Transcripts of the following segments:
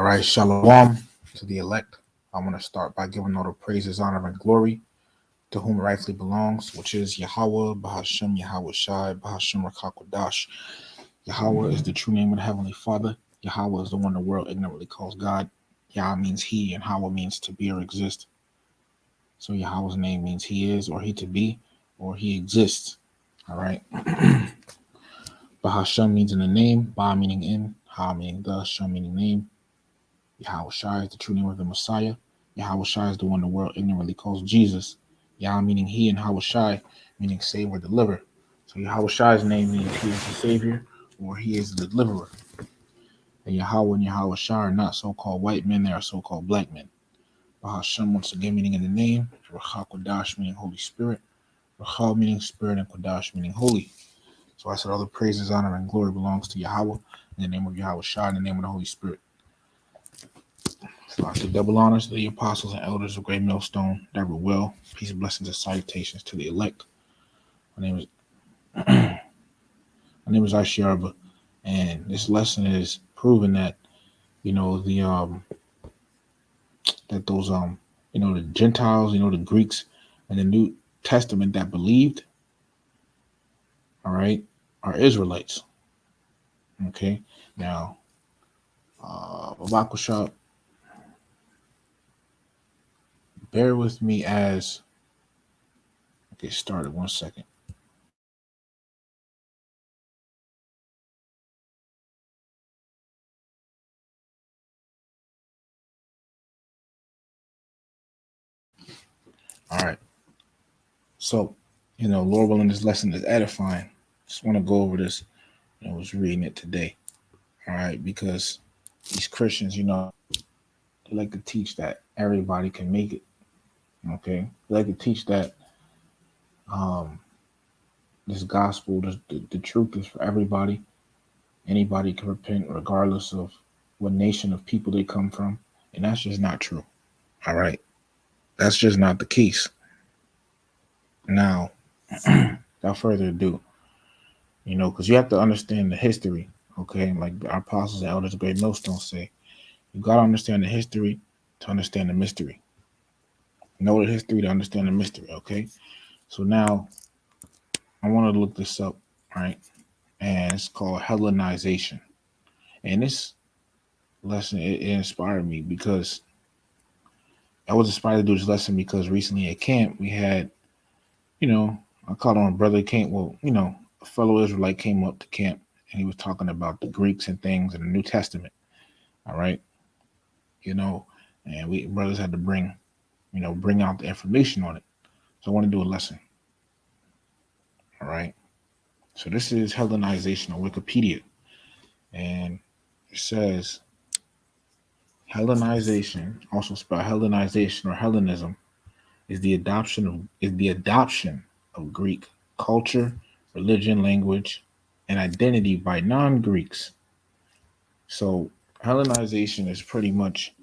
right, shalom to the elect. I want to start by giving all the praises, honor, and glory to whom it rightfully belongs, which is Yahweh, Bahashem, Yahweh Shai, Bahashem Rakakwadash. Yahweh is the true name of the Heavenly Father. Yahweh is the one the world ignorantly calls God. Yah means he, and Hawa means to be or exist. So Yahweh's name means he is, or he to be, or he exists. All right. Bahashem means in the name, Ba meaning in, Ha meaning the, Shem meaning name. Yahweh Shai is the true name of the Messiah. Yahweh Shai is the one the world ignorantly calls Jesus. Yah meaning he, and Yahweh Shai meaning save or deliver. So Yahweh Shai's name means he is the Savior or he is the deliverer. And Yahweh and Yahweh Shai are not so-called white men, they are so-called black men. Bahashem, once again, meaning in the name. Racha Kodash meaning Holy Spirit. Racha meaning Spirit and Kodash meaning holy. So I said all the praises, honor, and glory belongs to Yahweh in the name of Yahweh Shai in the name of the Holy Spirit. So I say double honors to the apostles and elders of Great Millstone that were well. Peace, blessings, and salutations to the elect. My name is Aishiarba, and this lesson is proving that the Gentiles, the Greeks in the New Testament that believed, all right, are Israelites. Okay, now Babakusha, bear with me as I get started. 1 second. All right. So, Lord willing, this lesson is edifying. Just want to go over this. I was reading it today. All right, because these Christians, they like to teach that everybody can make it. Okay, they like to teach that this gospel, the truth is for everybody. Anybody can repent, regardless of what nation of people they come from, and that's just not true. All right, that's just not the case. Now, without further ado, because you have to understand the history. Okay, like our apostles and elders of Great Millstone say, you got to understand the history to understand the mystery. Know the history to understand the mystery. Okay, so now I want to look this up, right? And it's called Hellenization. And this lesson, it inspired me because I was inspired to do this lesson because recently at camp we had, I called on brother camp. Well, a fellow Israelite came up to camp and he was talking about the Greeks and things in the New Testament. All right. And we brothers had to bring out the information on it. So I want to do a lesson. All right. So this is Hellenization on Wikipedia. And it says Hellenization, also spelled Hellenization or Hellenism, is the adoption of Greek culture, religion, language, and identity by non-Greeks. So Hellenization is pretty much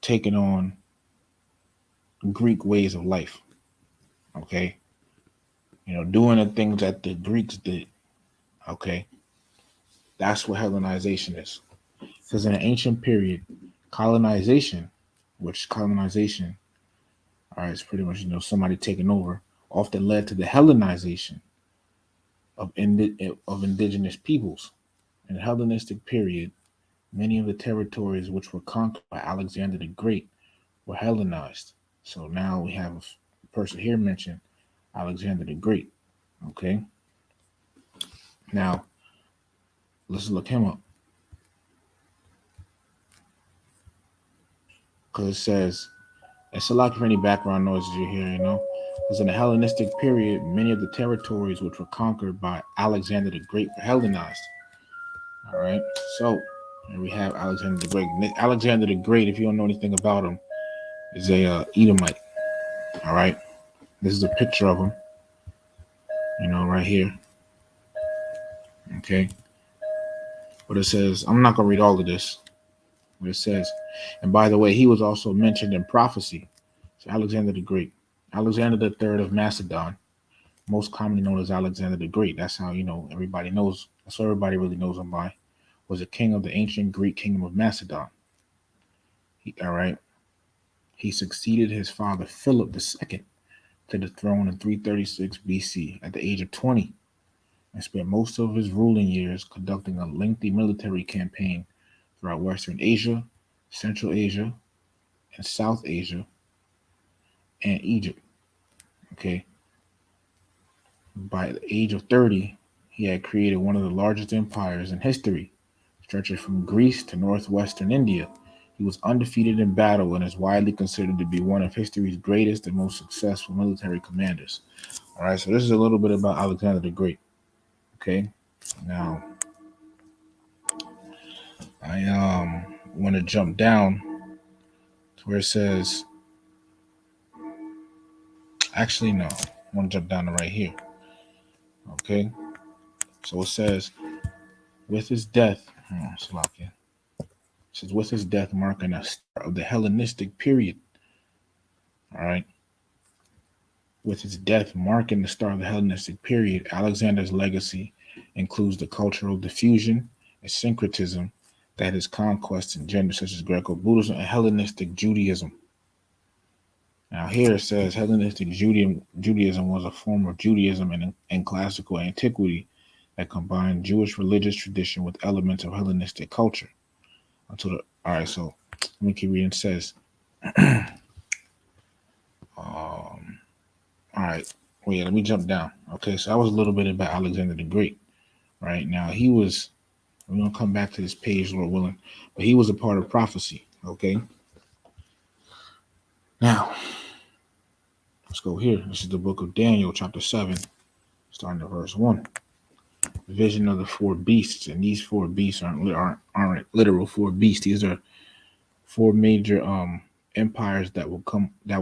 taking on Greek ways of life. Okay. Doing the things that the Greeks did. Okay. That's what Hellenization is. Because in the ancient period, colonization, all right, it's pretty much, somebody taking over, often led to the Hellenization of indigenous peoples. In the Hellenistic period, many of the territories which were conquered by Alexander the Great were Hellenized. So now we have a person here mentioned Alexander the Great. Okay. Now, let's look him up. Because it says, it's a lot for any background noises you hear, Because in the Hellenistic period, many of the territories which were conquered by Alexander the Great were Hellenized. All right. So here we have Alexander the Great. Alexander the Great, if you don't know anything about him, is a Edomite. All right. This is a picture of him, right here. Okay. But it says, I'm not going to read all of this. But it says, and by the way, he was also mentioned in prophecy. So Alexander the Great. Alexander the Third of Macedon, most commonly known as Alexander the Great. That's how, everybody knows. That's what everybody really knows him by. Was a king of the ancient Greek kingdom of Macedon. All right. He succeeded his father Philip II to the throne in 336 BC at the age of 20 and spent most of his ruling years conducting a lengthy military campaign throughout Western Asia, Central Asia, and South Asia, and Egypt. Okay. By the age of 30, he had created one of the largest empires in history, stretching from Greece to northwestern India. He was undefeated in battle and is widely considered to be one of history's greatest and most successful military commanders. All right, so this is a little bit about Alexander the Great. Okay, now I want to jump down to where it says, actually no, I want to jump down to right here. Okay, so it says with his death, it says with his death marking the start of the Hellenistic period. All right. With his death marking the start of the Hellenistic period, Alexander's legacy includes the cultural diffusion and syncretism that his conquests in genders such as Greco-Buddhism and Hellenistic Judaism. Now here it says Hellenistic Judaism was a form of Judaism in classical antiquity that combined Jewish religious tradition with elements of Hellenistic culture. All right, so let me keep reading. It says, um, all right, well, yeah, let me jump down. Okay, so that was a little bit about Alexander the Great. Right now, we're going to come back to this page, Lord willing, but he was a part of prophecy. Okay, now let's go here. This is the book of Daniel, chapter 7, starting at verse 1. The vision of the four beasts, and these four beasts aren't literal four beasts. These are four major empires that will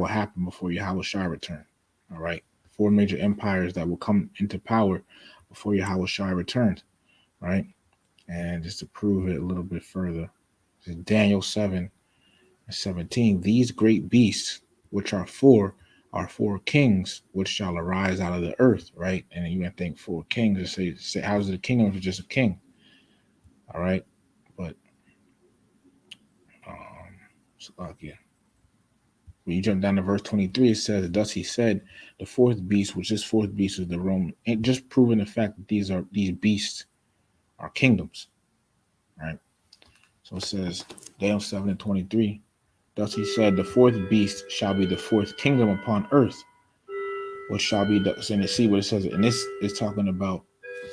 happen before Yahweh Shai return. All right, four major empires that will come into power before Yahweh Shai returns. Right. And just to prove it a little bit further, Daniel 7:17. These great beasts, which are four kings which shall arise out of the earth, right? And you can think four kings and say how's it a kingdom if it's just a king? All right. But so, yeah. When you jump down to verse 23, it says, thus he said, the fourth beast, which this fourth beast is the Roman, and just proving the fact that these beasts are kingdoms. Right. So it says Daniel 7:23. Thus he said, the fourth beast shall be the fourth kingdom upon earth, which shall be the, and see what it says, and this is talking about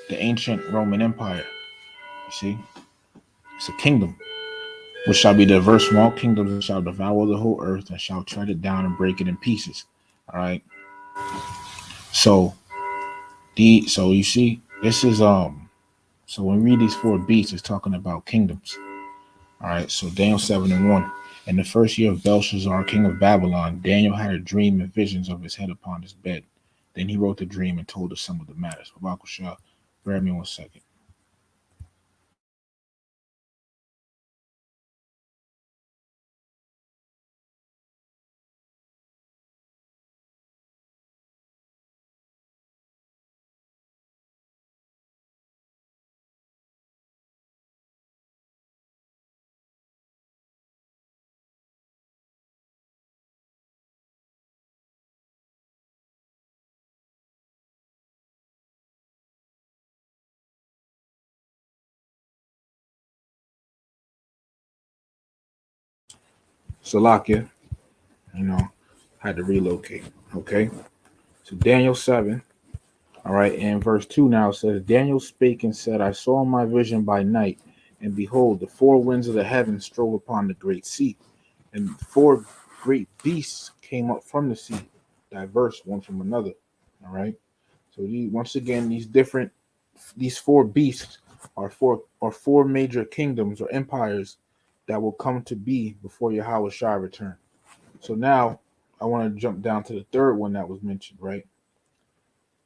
the ancient Roman Empire. You see, it's a kingdom, which shall be diverse small kingdoms, and shall devour the whole earth, and shall tread it down and break it in pieces. All right. So so you see, this is so when we read these four beasts, it's talking about kingdoms. All right, so Daniel 7:1. In the first year of Belshazzar, king of Babylon, Daniel had a dream and visions of his head upon his bed. Then he wrote the dream and told us some of the matters. Babakusha, bear me 1 second. Salakia, had to relocate. Okay, so Daniel 7. All right, and verse 2 now says, Daniel spake and said, I saw my vision by night, and behold, the four winds of the heavens strove upon the great sea, and four great beasts came up from the sea, diverse one from another. All right. So once again, these four beasts are four major kingdoms or empires that will come to be before Yahweh Shai return. So now I want to jump down to the third one that was mentioned, right?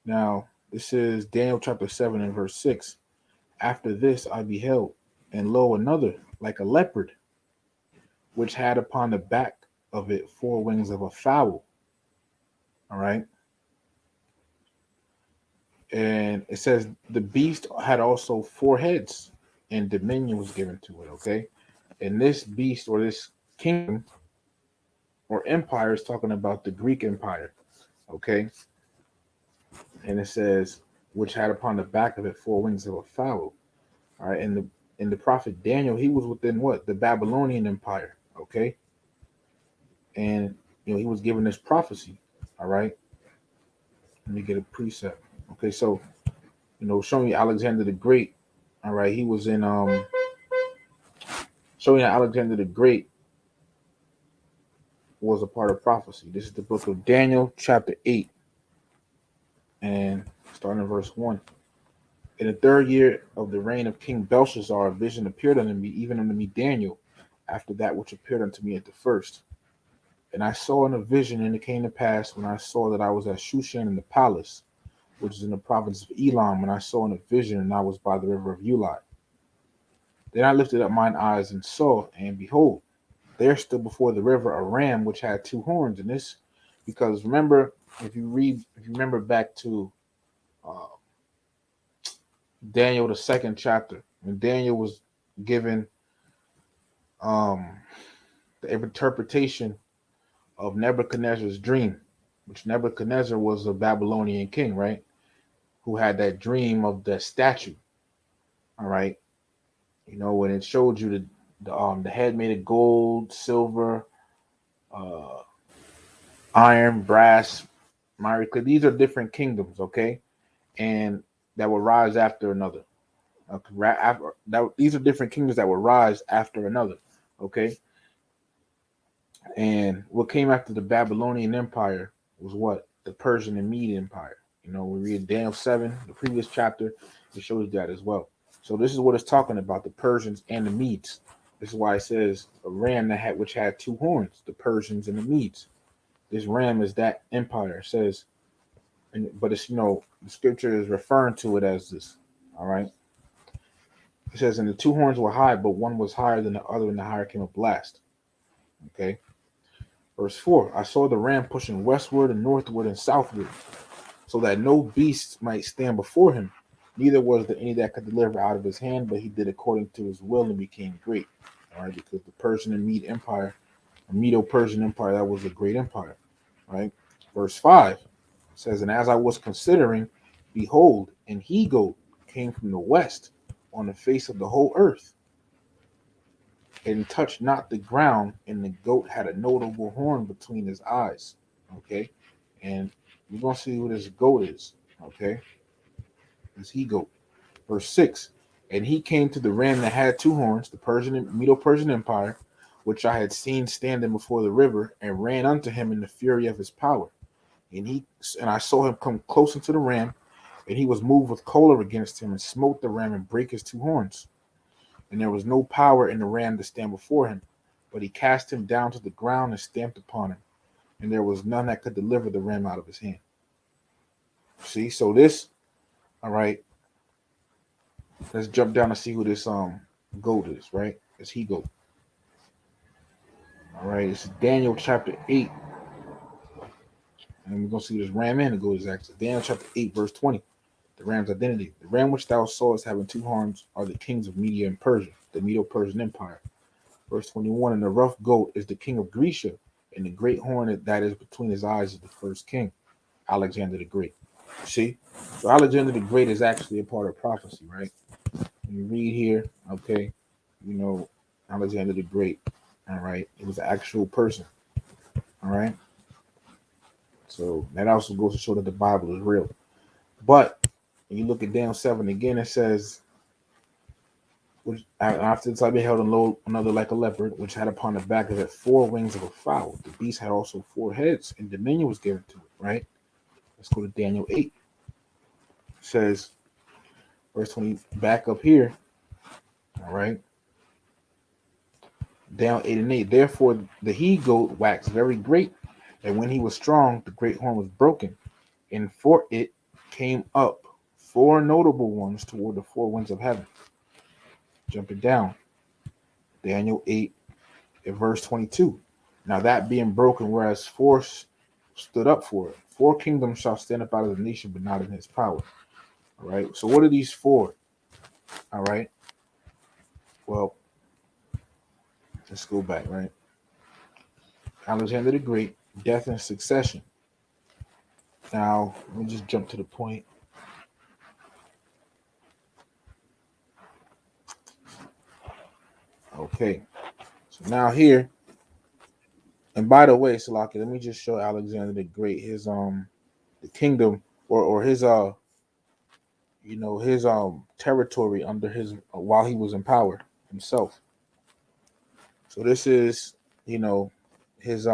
Now, this is Daniel chapter 7 and verse 6. After this I beheld, and lo, another, like a leopard, which had upon the back of it four wings of a fowl. All right. And it says the beast had also four heads, and dominion was given to it. Okay. And this beast or this kingdom or empire is talking about the Greek Empire. Okay, and it says which had upon the back of it four wings of a fowl. All right, and the prophet Daniel, he was within what, the Babylonian Empire. Okay, and he was given this prophecy. All right, let me get a precept. Okay, so showing you Alexander the Great. All right, he was in showing that Alexander the Great was a part of prophecy. This is the book of Daniel, chapter 8, and starting in verse 1. In the third year of the reign of King Belshazzar, a vision appeared unto me, even unto me Daniel, after that which appeared unto me at the first. And I saw in a vision, and it came to pass when I saw that I was at Shushan in the palace, which is in the province of Elam, and I saw in a vision, and I was by the river of Ulai. Then I lifted up mine eyes and saw, and behold, there stood before the river a ram which had two horns. And this, because remember, if you remember back to uh, Daniel the second chapter, when Daniel was given um, the interpretation of Nebuchadnezzar's dream, which Nebuchadnezzar was a Babylonian king, right? Who had that dream of the statue. All right, when it showed you the head made of gold, silver, uh, iron, brass, miry clay. These are different kingdoms, okay, and that will rise after another. These are different kingdoms that will rise after another, okay. And what came after the Babylonian Empire was what? The Persian and Mede Empire. We read Daniel 7, the previous chapter, it shows that as well. So this is what it's talking about, the Persians and the Medes. This is why it says a ram which had two horns, the Persians and the Medes. This ram is that empire. It says, but it's the scripture is referring to it as this. All right. It says, and the two horns were high, but one was higher than the other, and the higher came a blast. Okay. Verse 4, I saw the ram pushing westward and northward and southward, so that no beast might stand before him. Neither was there any that could deliver out of his hand, but he did according to his will and became great. All right, because the Persian and Mede Empire, the Medo-Persian Empire, that was a great empire. Right. Verse 5 says, and as I was considering, behold, an he-goat came from the west on the face of the whole earth, and touched not the ground, and the goat had a notable horn between his eyes. Okay, and we're gonna see who this goat is. Okay, this he-goat. Verse 6, and he came to the ram that had two horns, the Medo-Persian Empire, which I had seen standing before the river, and ran unto him in the fury of his power. And I saw him come close unto the ram, and he was moved with choler against him, and smote the ram and brake his two horns. And there was no power in the ram to stand before him, but he cast him down to the ground and stamped upon him, and there was none that could deliver the ram out of his hand. See, so this, all right, let's jump down and see who this goat is, right? It's he-goat. All right, it's Daniel chapter 8. And we're going to see this ram and the goat is actually. Daniel chapter 8, verse 20. The ram's identity. The ram which thou sawest having two horns are the kings of Media and Persia, the Medo-Persian Empire. Verse 21, and the rough goat is the king of Grecia, and the great horn that is between his eyes is the first king, Alexander the Great. See? So Alexander the Great is actually a part of prophecy, right? When you read here, okay, Alexander the Great, all right? It was an actual person, all right? So that also goes to show that the Bible is real. But when you look at Daniel 7 again, it says, which after this I beheld another like a leopard, which had upon the back of it four wings of a fowl. The beast had also four heads, and dominion was given to it, right? Let's go to Daniel 8. It says, verse 20, back up here, all right? Daniel 8 and 8. Therefore the he-goat waxed very great, and when he was strong, the great horn was broken, and for it came up four notable ones toward the four winds of heaven. Jumping down, Daniel 8 at verse 22. Now that being broken, whereas four stood up for it, four kingdoms shall stand up out of the nation, but not in his power. All right. So what are these four? All right. Well, let's go back, right? Alexander the Great, death and succession. Now, let me just jump to the point. Okay, so now here, and by the way, Salaki, let me just show Alexander the Great his the kingdom or his his territory under his while he was in power himself. So this is his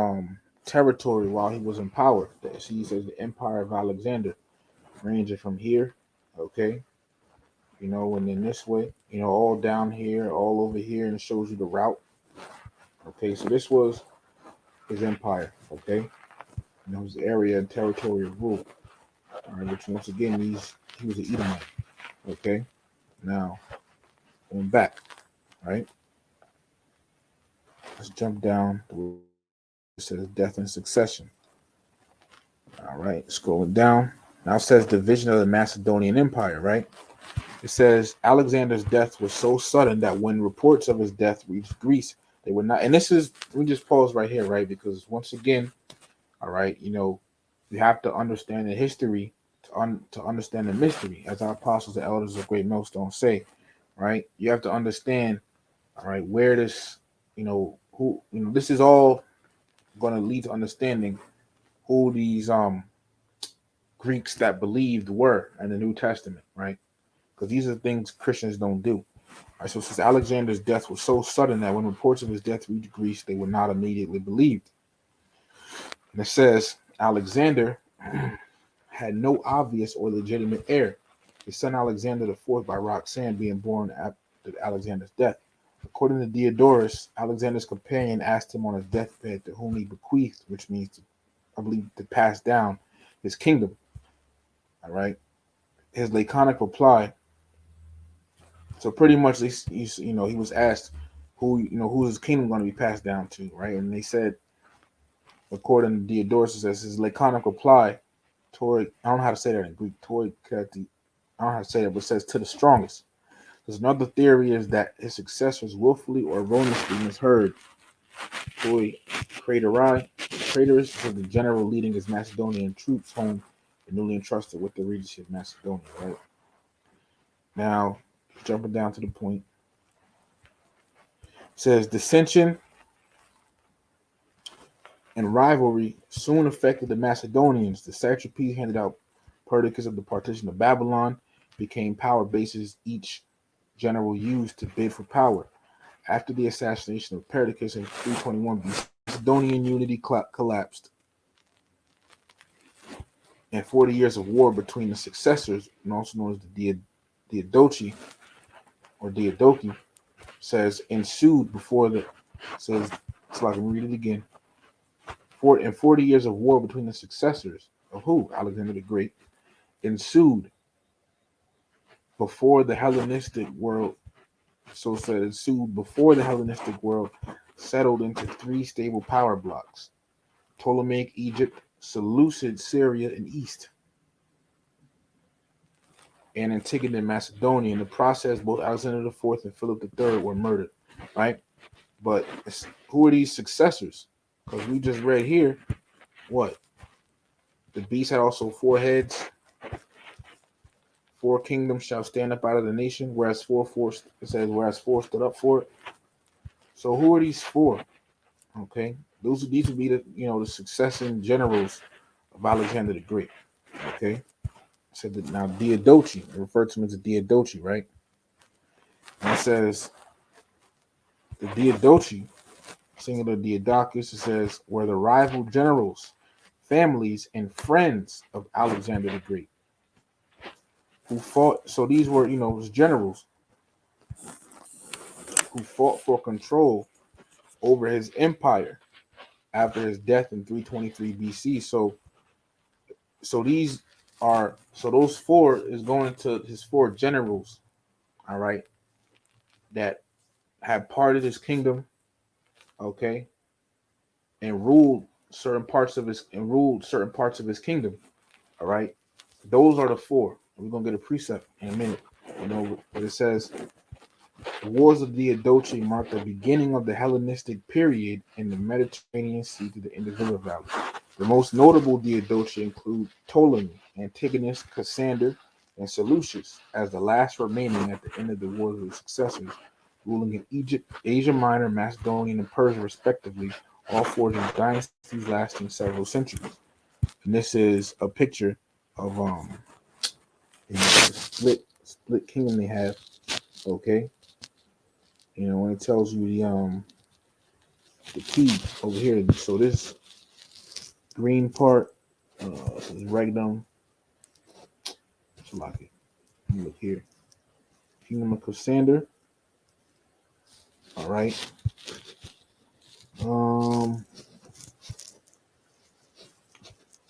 territory while he was in power. So he says the Empire of Alexander, ranging from here, okay, and then this way, all down here, all over here, and it shows you the route. Okay, so this was his empire. Okay, his area and territory of rule. All right, which once again he was an Edomite. Okay, now going back, right? Let's jump down to it says death and succession. All right, scrolling down. Now it says division of the Macedonian Empire, right? It says Alexander's death was so sudden that when reports of his death reached Greece, they were not. And this is, we just pause right here, right? Because once again, all right, you have to understand the history to understand the mystery, as our apostles and elders of Great Millstone say, right? You have to understand, all right, where this, who, this is all going to lead to understanding who these Greeks that believed were in the New Testament, right? Because these are things Christians don't do. All right, so since Alexander's death was so sudden that when reports of his death reached Greece, they were not immediately believed. And it says Alexander had no obvious or legitimate heir. His son Alexander IV by Roxanne being born after Alexander's death. According to Diodorus, Alexander's companion asked him on his deathbed to whom he bequeathed, which means, I believe, to pass down his kingdom. All right. His laconic reply. So pretty much, he was asked who his kingdom going to be passed down to, right? And they said, according to Diodorus, says his laconic reply, Tori, I don't know how to say that in Greek, Tori, I don't know how to say that, but it says to the strongest. There's another theory is that his successors willfully or erroneously misheard Tori Craterus for the general leading his Macedonian troops home and newly entrusted with the regency of Macedonia, right? Now, jumping down to the point, it says dissension and rivalry soon affected the Macedonians. The satrapies handed out Perdiccas of the partition of Babylon became power bases each general used to bid for power. After the assassination of Perdiccas in 321 BC, Macedonian unity collapsed, and 40 years of war between the successors, and also known as the Diadochi or Diadochi, says ensued before the says it's like, let me read it again. 40 years of war between the successors of who? Alexander the Great ensued before the Hellenistic world. So it said ensued before the Hellenistic world settled into three stable power blocks: Ptolemaic Egypt, Seleucid Syria in East, and Antigonid Macedonia. In the process, both Alexander IV and Philip III were murdered, right? But who are these successors? Because we just read here, what? The beast had also four heads. Four kingdoms shall stand up out of the nation, whereas it says, whereas four stood up for it. So who are these four? Okay, these would be the successing generals of Alexander the Great. Okay, said that now Diadochi, referred to him as a Diadochi, right? And it says the Diadochi, singular Diadochus, it says were the rival generals, families, and friends of Alexander the Great, who fought. So these were his generals who fought for control over his empire after his death in 323 BC. So those four is going to his four generals, all right, that had parted his kingdom, okay, and ruled certain parts of his kingdom, all right. Those are the four. We're gonna get a precept in a minute, but it says The Wars of Diadochi marked the beginning of the Hellenistic period in the Mediterranean Sea to the Indus River Valley. The most notable Diadochi include Ptolemy, Antigonus, Cassander, and Seleucus as the last remaining at the end of the wars of the successors, ruling in Egypt, Asia Minor, Macedonia, and Persia respectively, all forging dynasties lasting several centuries. And this is a picture of the split kingdom they have. Okay, when it tells you the key over here. So this green part is Regnum. So like it. Look here. Kingdom of Cassander. All right. Um,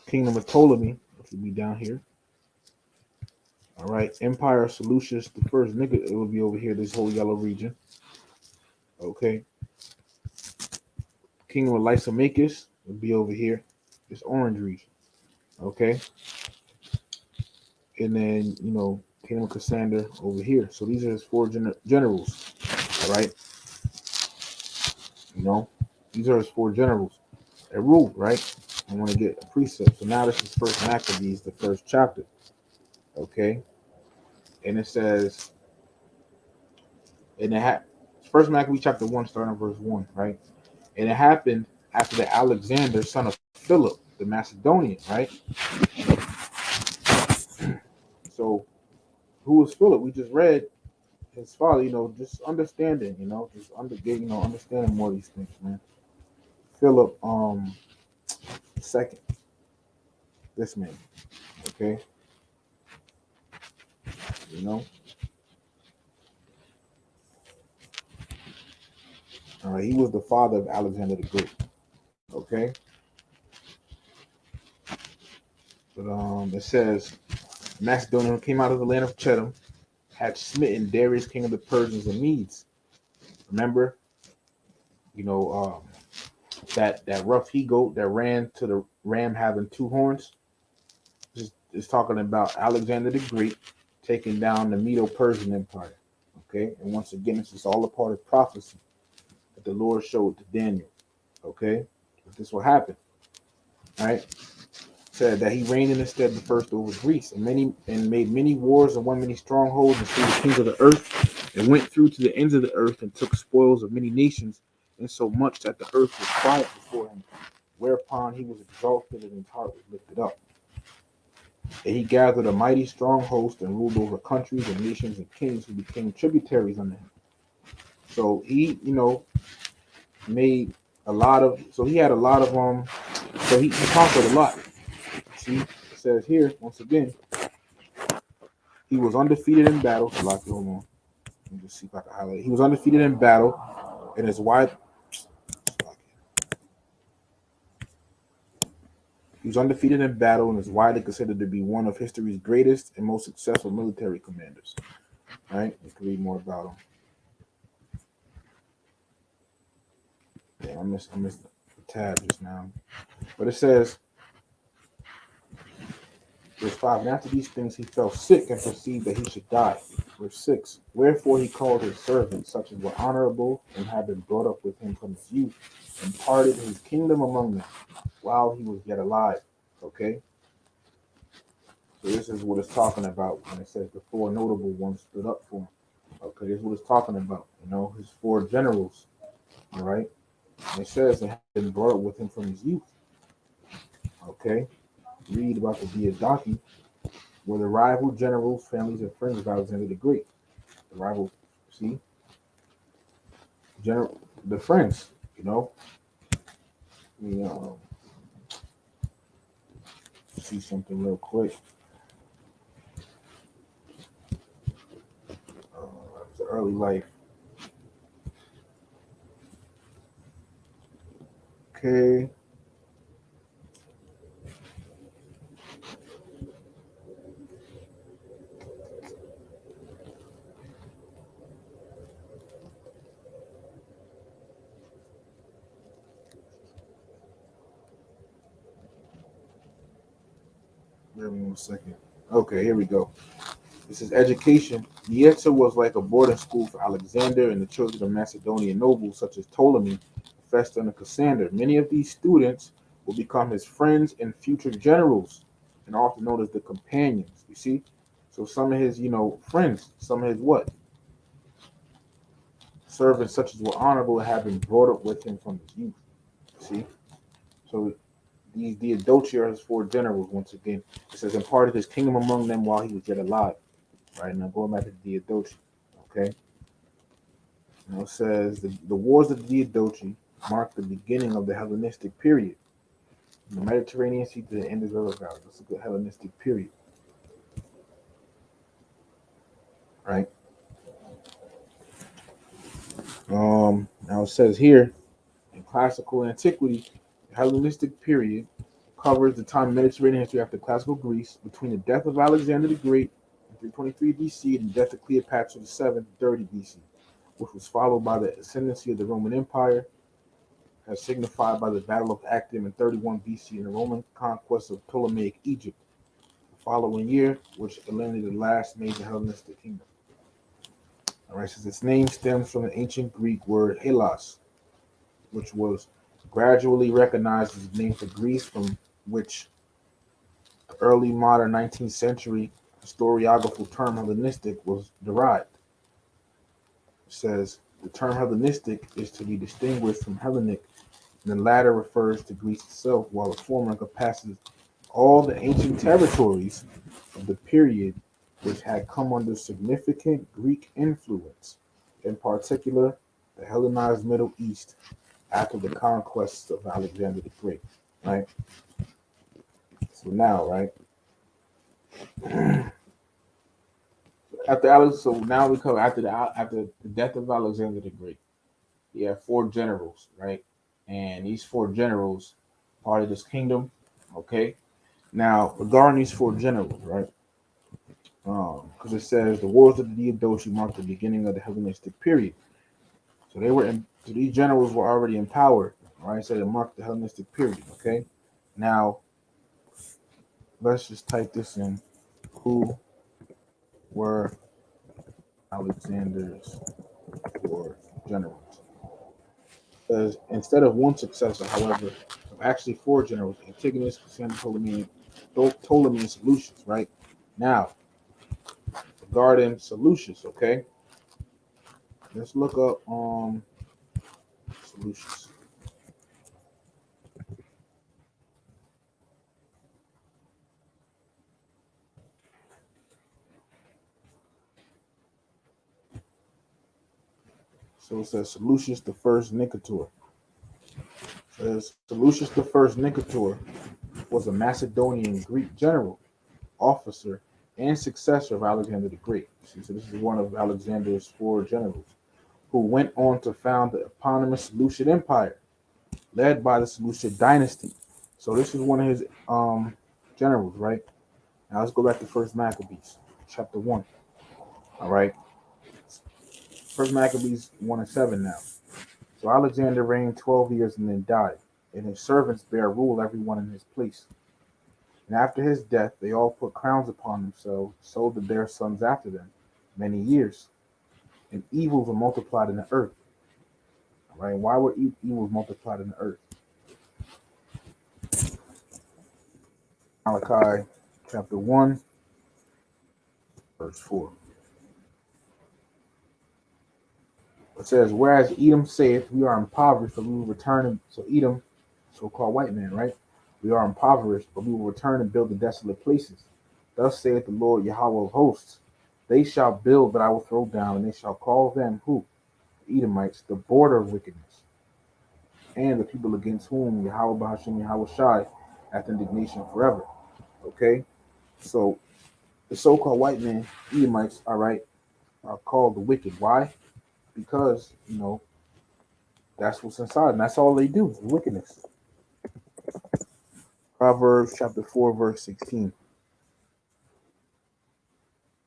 Kingdom of Ptolemy, which will be down here. All right. Empire of Seleucus, the first nigga, it will be over here, this whole yellow region. Okay. Kingdom of Lysimachus will be over here, this orange region. Okay. And then, Kingdom of Cassander over here. So these are his four generals. All right. These are his four generals that ruled, right? I want to get a precept. So now this is First Maccabees, the first chapter. Okay. And it says, and it First Maccabees chapter 1, starting at verse 1, right? And it happened after the Alexander, son of Philip, the Macedonian, right? So who was Philip? We just read his father, just understanding, understanding more of these things, man. Philip, second, this man, okay, you know. All right, he was the father of Alexander the Great, okay. But it says Macedonia came out of the land of Chetam, had smitten Darius, king of the Persians and Medes. Remember, that rough he goat that ran to the ram having two horns. Is talking about Alexander the Great taking down the Medo-Persian Empire. Okay, and once again, this is all a part of prophecy that the Lord showed to Daniel. Okay, but this will happen. All right, said that he reigned in his stead the first over Greece, and made many wars and won many strongholds and slew the kings of the earth, and went through to the ends of the earth and took spoils of many nations, and so much that the earth was quiet before him. Whereupon he was exalted and his heart was lifted up. And he gathered a mighty strong host and ruled over countries and nations and kings who became tributaries unto him. So he, made a lot of. So he had a lot of. So he conquered a lot. See, it says here once again, he was undefeated in battle. So like, hold on, let me just see if I can highlight it. He was undefeated in battle, and his wife. He was undefeated in battle and is widely considered to be one of history's greatest and most successful military commanders. All right, you can read more about him. Yeah, I missed the tab just now. But it says, verse 5, and after these things he fell sick and perceived that he should die. Verse 6, wherefore he called his servants, such as were honorable and had been brought up with him from his youth, and parted his kingdom among them while he was yet alive. Okay? So this is what it's talking about when it says the four notable ones stood up for him. Okay, this is what it's talking about. His four generals. All right? And it says they had been brought up with him from his youth. Okay? Read about the Diadochi, were the rival generals, families, and friends of Alexander the Great. The rival, see, the friends. We see something real quick. It's early life. Okay. Give me 1 second. Okay, here we go. This is education Nieta was like a boarding school for Alexander and the children of Macedonian nobles such as Ptolemy, Festus, and Cassander. Many of these students will become his friends and future generals, and often known as the companions. You see, so some of his, friends, some of his what servants, such as were honorable, have been brought up with him from his youth. See, so these Diadochi are his four generals. Once again, it says imparted his kingdom among them while he was yet alive. Right now, going back to Diadochi. Okay. Now it says the wars of the Diadochi marked the beginning of the Hellenistic period. From the Mediterranean Sea to the Indus River Valley. That's a good Hellenistic period, right? Now it says here in classical antiquity, the Hellenistic period covers the time of Mediterranean history after classical Greece between the death of Alexander the Great in 323 BC and the death of Cleopatra VII in 30 BC, which was followed by the ascendancy of the Roman Empire, as signified by the Battle of Actium in 31 BC and the Roman conquest of Ptolemaic Egypt the following year, which eliminated the last major Hellenistic kingdom. All right, says its name stems from the ancient Greek word "helos," which was gradually recognized as the name for Greece, from which the early modern 19th century historiographical term Hellenistic was derived. It says the term Hellenistic is to be distinguished from Hellenic, and the latter refers to Greece itself, while the former encompasses all the ancient territories of the period which had come under significant Greek influence, in particular the Hellenized Middle East after the conquests of Alexander the Great. Right. So now, right after Alex, so now we come after the death of Alexander the Great. He had four generals, right, and these four generals part of this kingdom. Okay. Now regarding these four generals, right, because it says the wars of the Diadochi marked the beginning of the Hellenistic period. So so these generals were already in power, right? So it marked the Hellenistic period. Okay. Now let's just type this in. Who were Alexander's four generals? Because instead of one successor, however, actually four generals: Antigonus, Cassander, Ptolemy, and Seleucus. Right. Now regarding Seleucus, okay. Let's look up Seleucus. So it says Seleucus the first Nicator. It says Seleucus the first Nicator was a Macedonian Greek general, officer, and successor of Alexander the Great. See, so this is one of Alexander's four generals who went on to found the eponymous Seleucid Empire, led by the Seleucid dynasty. So this is one of his generals, right? Now let's go back to First Maccabees, chapter 1. All right. First Maccabees 1 and 7 now. So Alexander reigned 12 years and then died, and his servants bare rule everyone in his place. And after his death, they all put crowns upon themselves, so did their sons after them, many years. And evils were multiplied in the earth. All right, why were evils multiplied in the earth? Malachi chapter 1, verse 4. It says, whereas Edom saith, we are impoverished, but we will return. So Edom, so-called white man, right? We are impoverished, but we will return and build the desolate places. Thus saith the Lord Yahweh of hosts, they shall build, but I will throw down, and they shall call them who? Edomites, the border of wickedness, and the people against whom Yahweh Bahashim Yahweh Shai hath indignation forever. Okay? So the so-called white man, Edomites, all right, are called the wicked. Why? Because, that's what's inside, and that's all they do, wickedness. Proverbs chapter 4, verse 16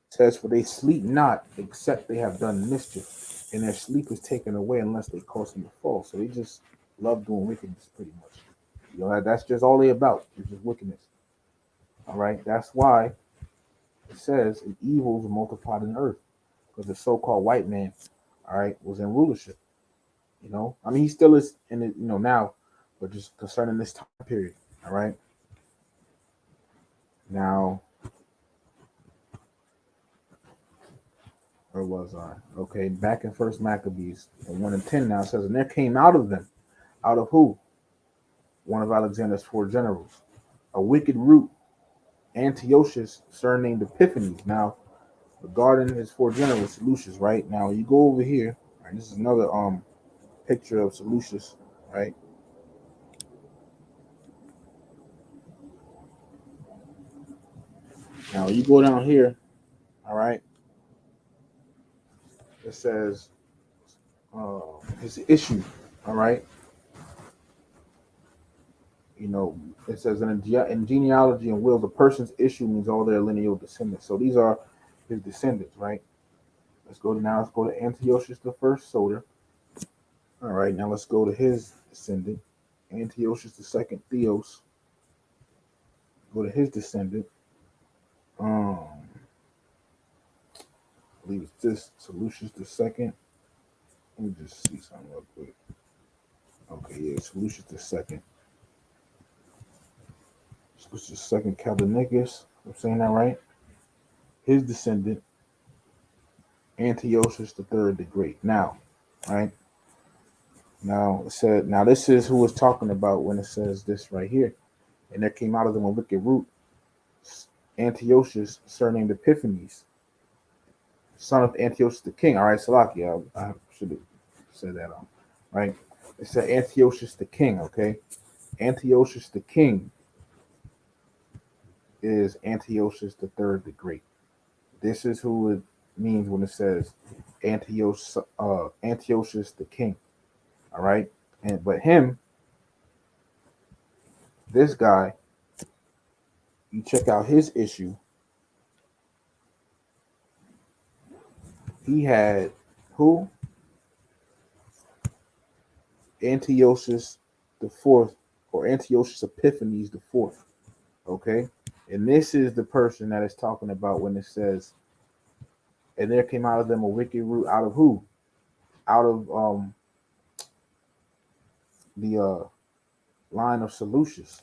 says, for they sleep not except they have done mischief, and their sleep is taken away unless they cause them to fall. So they just love doing wickedness pretty much. That's just all they about. It's just wickedness. All right. That's why it says, and evils are multiplied in the earth. because the so-called white man, all right, was in rulership. I mean, he still is in it, now, but just concerning this time period, all right. Now, where was I? Okay, back in First Maccabees, 1:10 now says, and there came out of them, out of who? One of Alexander's four generals, a wicked root, Antiochus, surnamed Epiphanes. Now, regarding his four generals, Seleucus, right? Now, you go over here, right? This is another picture of Seleucus, right? Now, you go down here, all right? It says his issue, all right? It says in genealogy and wills, a person's issue means all their lineal descendants. So these are his descendants, right? Let's go to Antiochus the first Soter. All right, now let's go to his descendant, Antiochus the second Theos. Go to his descendant. I believe it's this Seleucus the second. Let me just see something real quick. Okay, yeah, Seleucus the second. Seleucus the second Caldinicus. I'm saying that right? His descendant, Antiochus the third the Great. Now, right? Now it said, now this is who it's talking about when it says this right here. And there came out of them a wicked root, Antiochus, surnamed Epiphanes, son of Antiochus the king. All right, Salakia, I should have said that right? It said Antiochus the king, okay? Antiochus the king is Antiochus the third the great. This is who it means when it says Antiochus the king. All right. But this guy, you check out his issue. He had who? Antiochus the fourth, or Antiochus Epiphanes the fourth. Okay. And this is the person that is talking about when it says, and there came out of them a wicked root out of who? Out of the line of Seleucus,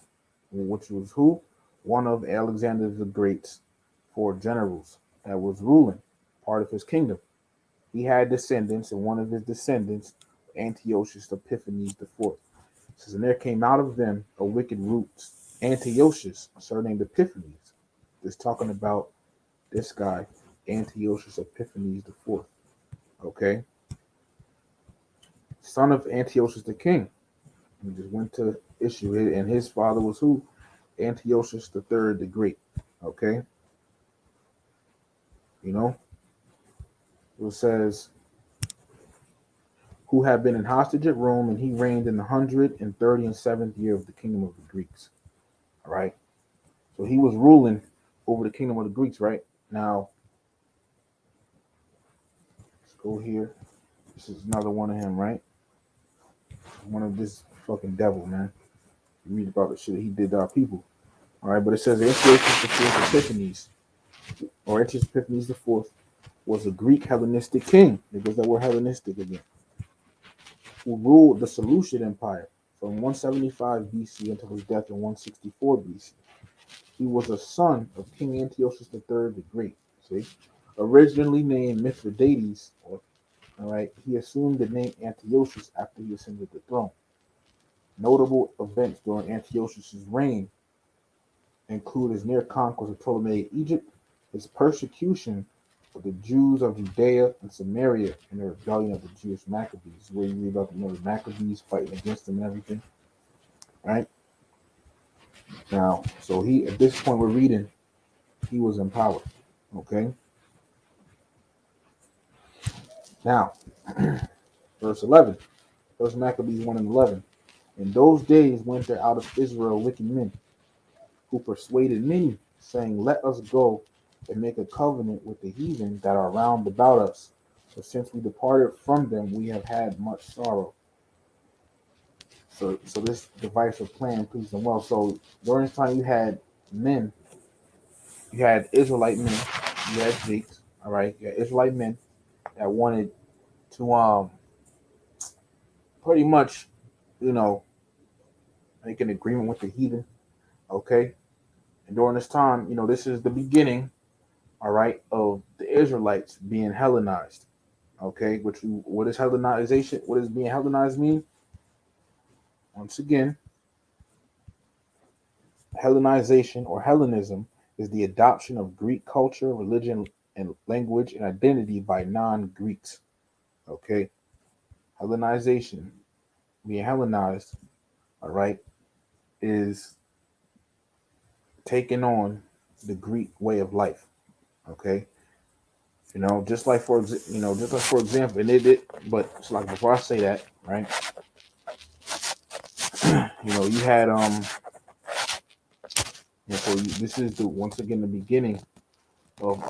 which was who? One of Alexander the Great's four generals that was ruling part of his kingdom. He had descendants, and one of his descendants, Antiochus Epiphanes the fourth. It says, and there came out of them a wicked root, Antiochus, surnamed Epiphanes. It's talking about this guy, Antiochus Epiphanes the fourth. Okay, son of Antiochus the king. We just went to issue it, and his father was who? Antiochus the third the great. Okay, it says, who had been in hostage at Rome, and he reigned in the 137th year of the kingdom of the Greeks. All right, so he was ruling over the kingdom of the Greeks. Right now, let's go here. This is another one of him, right? One of this fucking devil, man. You read about the shit that he did to our people. All right, but it says Antiochus the fourth Epiphanes, or Antiochus Epiphanes the fourth, was a Greek Hellenistic king. There goes that word Hellenistic again. Who ruled the Seleucid Empire from 175 BC until his death in 164 BC. He was a son of King Antiochus III the Great. See, originally named Mithridates, all right, he assumed the name Antiochus after he ascended the throne. Notable events during Antiochus' reign include his near conquest of Ptolemaic Egypt, his persecution of the Jews of Judea and Samaria in the rebellion of the Jewish Maccabees, where you read about the Maccabees fighting against them and everything. Right? Now, so he, at this point we're reading, he was in power. Okay? Now, verse 11. First Maccabees 1 and 11. In those days went there out of Israel wicked men, who persuaded many, saying, let us go and make a covenant with the heathen that are round about us. For since we departed from them, we have had much sorrow. So this device of plan pleased them well. So during this time, you had Israelite men, you had Greeks, all right, you had Israelite men, that wanted to pretty much, you know, make an agreement with the heathen. Okay, and during this time, this is the beginning, all right, of the Israelites being Hellenized. Okay, what is Hellenization? What does being Hellenized mean? Once again, Hellenization or Hellenism is the adoption of Greek culture, religion, and language and identity by non-Greeks. Okay, Hellenization, being Hellenized, all right, is taking on the Greek way of life. Okay, just like for example, and it did, but it's like before I say that, right? You had so this is the once again the beginning of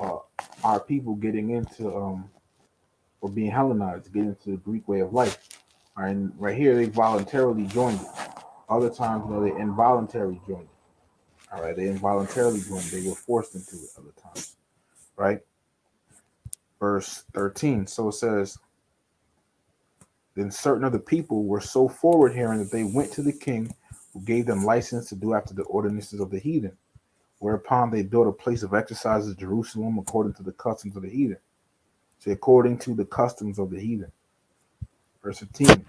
our people getting into or being Hellenized, getting into the Greek way of life. All right, and right here they voluntarily joined it. Other times, they involuntarily joined it. All right, they involuntarily joined it. They were forced into it other times. Right? Verse 13. So it says, then certain of the people were so forward hearing that they went to the king, who gave them license to do after the ordinances of the heathen. Whereupon they built a place of exercise at Jerusalem according to the customs of the heathen. See, according to the customs of the heathen. Verse 15.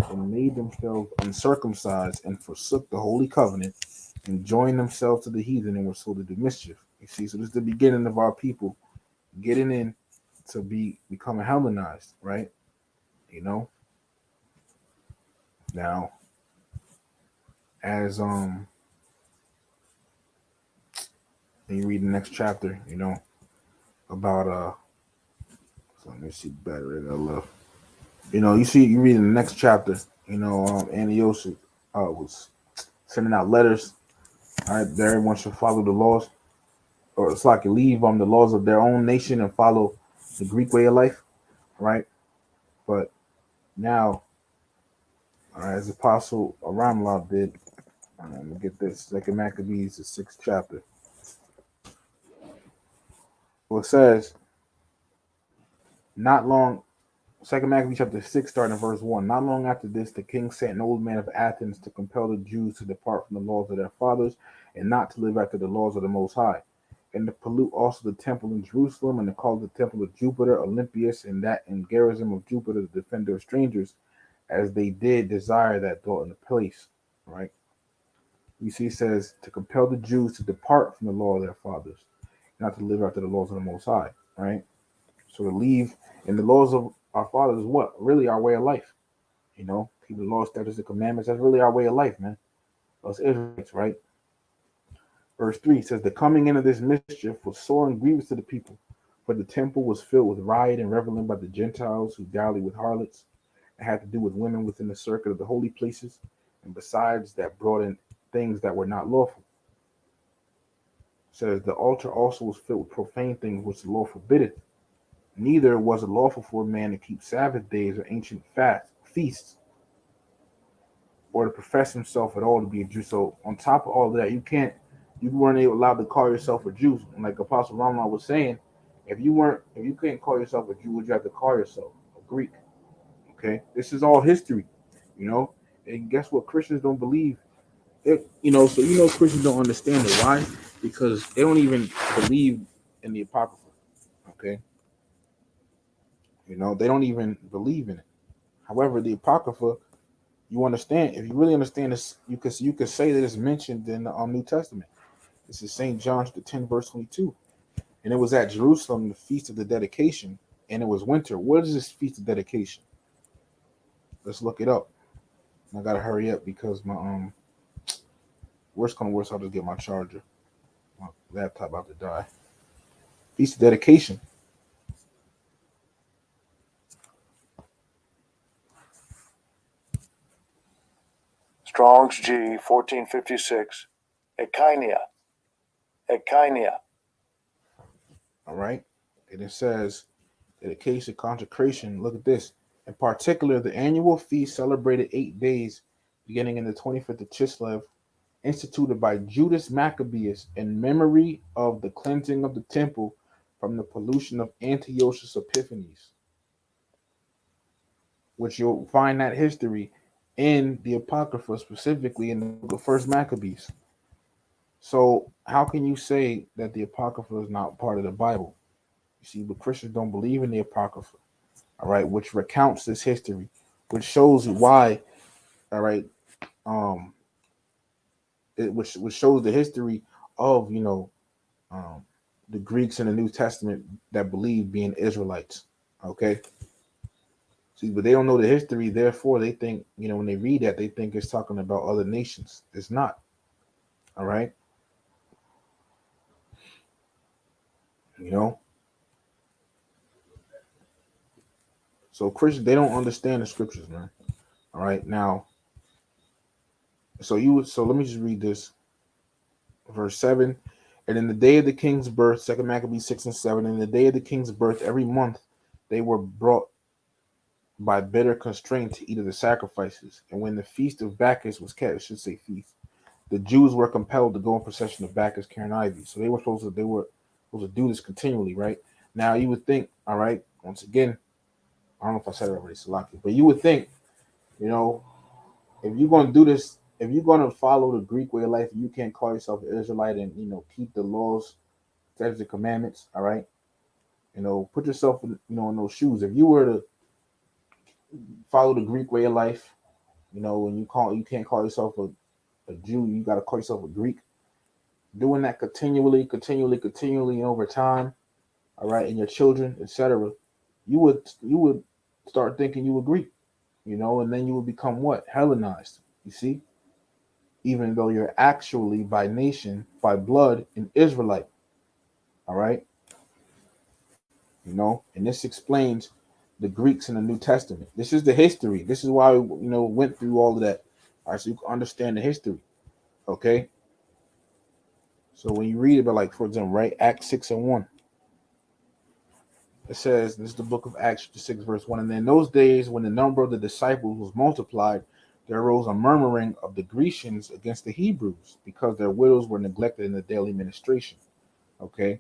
And made themselves uncircumcised and forsook the holy covenant and joined themselves to the heathen and were sold to do mischief. You see, so this is the beginning of our people getting in to becoming Hellenized, right? Now, as you read the next chapter, about so let me see better than I love. You read in the next chapter, Antiochus was sending out letters. All right, that everyone should follow the laws, or it's like leave the laws of their own nation and follow the Greek way of life, right? But now, as Apostle Aramla did, let me get this, Second Maccabees, the 6th chapter. Well, it says, not long, Second Maccabees chapter 6, starting in verse 1. Not long after this, the king sent an old man of Athens to compel the Jews to depart from the laws of their fathers and not to live after the laws of the Most High, and to pollute also the temple in Jerusalem, and to call the temple of Jupiter Olympius, and that in garrison of Jupiter, the defender of strangers, as they did desire that dwelt in the place. Right? You see, it says to compel the Jews to depart from the law of their fathers, not to live after the laws of the Most High. Right? So to leave, and the laws of our fathers is what? Really our way of life. Keep the law, statutes, and commandments. That's really our way of life, man. Us Israelites, right? Verse 3 says, the coming in of this mischief was sore and grievous to the people, for the temple was filled with riot and reveling by the Gentiles who dallied with harlots and had to do with women within the circuit of the holy places, and besides that brought in things that were not lawful. It says the altar also was filled with profane things which the law forbiddeth. Neither was it lawful for a man to keep Sabbath days or ancient feasts, or to profess himself at all to be a Jew. So on top of all of that, you weren't allowed to call yourself a Jew. And like Apostle Ramon was saying, if you couldn't call yourself a Jew, would you have to call yourself a Greek? Okay, this is all history, you know. And guess what? Christians don't believe it. So Christians don't understand it. Why? Because they don't even believe in the Apocrypha. Okay, they don't even believe in it. However, the Apocrypha, you understand, if you really understand this, you could say that it's mentioned in the New Testament. This is St. John 10 verse 22. And it was at Jerusalem, the feast of the dedication, and it was winter. What is this feast of dedication? Let's look it up. I gotta hurry up because my worst come to worst, I'll just get my charger. My laptop about to die. Feast of dedication. Strong's G 1456. Ekinia. All right. And it says dedication, consecration. Look at this. In particular, the annual feast celebrated 8 days, beginning in the 25th of Chislev, instituted by Judas Maccabeus in memory of the cleansing of the temple from the pollution of Antiochus Epiphanes. which you'll find that history in the Apocrypha, specifically in the book of First Maccabees. So how can you say that the Apocrypha is not part of the Bible? You see, but Christians don't believe in the Apocrypha, all right, which recounts this history, which shows why, all right, um, which shows the history of um, the Greeks in the New Testament that believe being Israelites. Okay, see, but they don't know the history. Therefore, they think when they read that, they think it's talking about other nations. It's not. All right, you know. So Christians, they don't understand the scriptures, man. All right, now, so let me just read this, verse 7. And in the day of the king's birth, Second Maccabees 6 and 7. In the day of the king's birth, every month they were brought by bitter constraint to eat of the sacrifices. And when the feast of Bacchus was kept, I should say feast, the Jews were compelled to go in procession of Bacchus carrying ivy. So they were supposed to do this continually, right? Now you would think, all right, once again, I don't know if I said it already, Salaki, but you would think, you know, if you're going to do this, if you're going to follow the Greek way of life, you can't call yourself an Israelite and keep the laws, statutes, and commandments. All right, put yourself in those shoes. If you were to follow the Greek way of life, when you can't call yourself a Jew, you got to call yourself a Greek. Doing that continually over time, all right, and your children, etc., you would start thinking you were Greek, and then you would become what? Hellenized. You see, even though you're actually by nation, by blood, an Israelite. All right, and this explains the Greeks in the New Testament. This is the history. This is why went through all of that. All right, so you can understand the history. Okay, so when you read about, like, for example, right, Acts 6 and 1, it says, this is the book of Acts 6 verse 1. And in those days, when the number of the disciples was multiplied, there arose a murmuring of the Grecians against the Hebrews, because their widows were neglected in the daily ministration. Okay,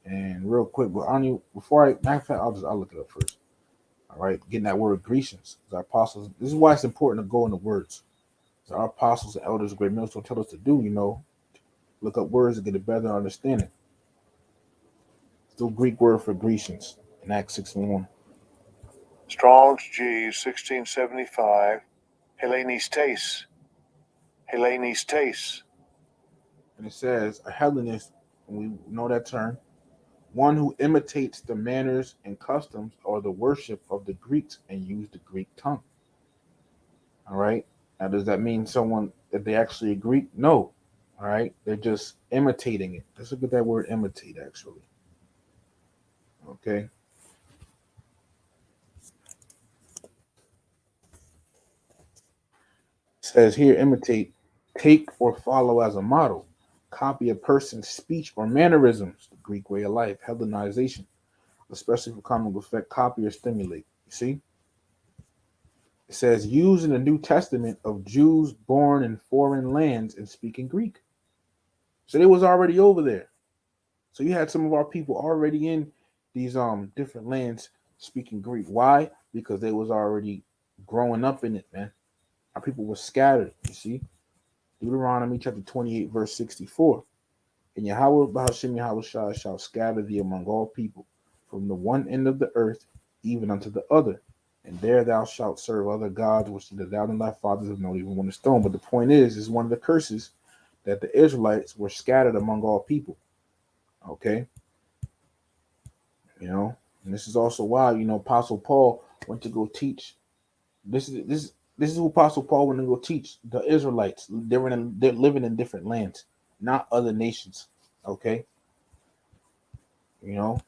and real quick, but I don't even, before matter of fact, I'll look it up first. All right, getting that word Grecians, our apostles. This is why it's important to go in the words. Our apostles and elders of great ministers tell us to do. Look up words to get a better understanding. Still Greek word for Grecians in Acts 6 and 1. Strong's G 1675. Hellenistes. Hellenistes. And it says a Hellenist, and we know that term, one who imitates the manners and customs or the worship of the Greeks and use the Greek tongue. All right. Now, does that mean someone that they actually a Greek? No. All right. They're just imitating it. Let's look at that word imitate, actually. Okay. It says here, imitate, take or follow as a model, copy a person's speech or mannerisms, the Greek way of life, Hellenization, especially for common effect, copy or stimulate. You see? It says, used in the New Testament of Jews born in foreign lands and speaking Greek. So they was already over there. So you had some of our people already in these different lands speaking Greek. Why? Because they was already growing up in it, man. Our people were scattered, you see. Deuteronomy chapter 28, verse 64. And Yahweh Bahashim Yahweh Shai shall scatter thee among all people, from the one end of the earth even unto the other. And there thou shalt serve other gods, which neither thou and thy fathers have known, even one stone. But the point is one of the curses that the Israelites were scattered among all people. Okay, and this is also why Apostle Paul went to go teach. This is who Apostle Paul went to go teach the Israelites. They're living in different lands, not other nations. Okay, you know.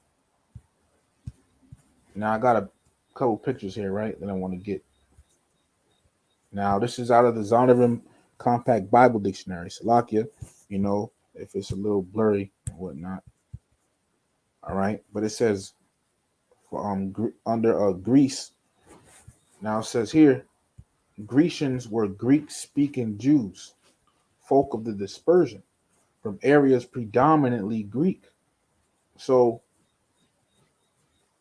Now I got a couple pictures here, right, that I want to get. Now this is out of the Zondervan Compact Bible Dictionary, Salakia. If it's a little blurry and whatnot. All right, but it says under Greece. Now it says here, Grecians were Greek-speaking Jews, folk of the dispersion, from areas predominantly Greek. So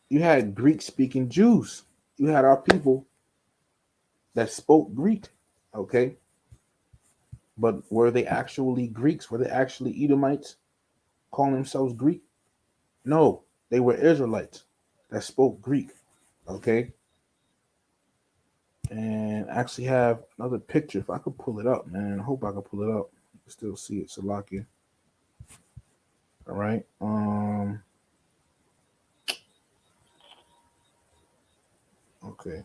you had Greek-speaking Jews. you had our people that spoke Greek, okay? But were they actually Greeks? Were they actually Edomites calling themselves Greek? No, they were Israelites that spoke Greek, okay? And I actually have another picture. If I could pull it up, man. I hope I can pull it up. You can still see it, Salakia. All right. Okay.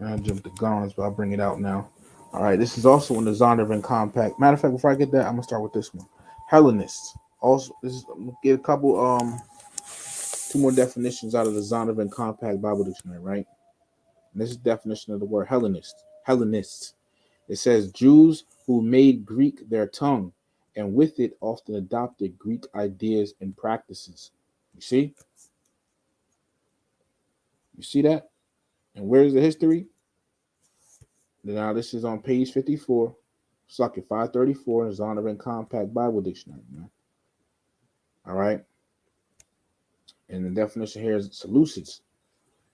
I jumped the guns, but I'll bring it out now. All right. This is also in the Zondervan Compact. Matter of fact, before I get that, I'm gonna start with this one. Hellenists. Also, this is I'm gonna get a couple two more definitions out of the Zondervan Compact Bible Dictionary, right? And this is the definition of the word Hellenist. Hellenists. It says Jews who made Greek their tongue and with it often adopted Greek ideas and practices. You see? You see that? And where's the history? Now this is on page 54, socket 534 in Zondervan Compact Bible Dictionary, man. All right. And the definition here is Seleucids.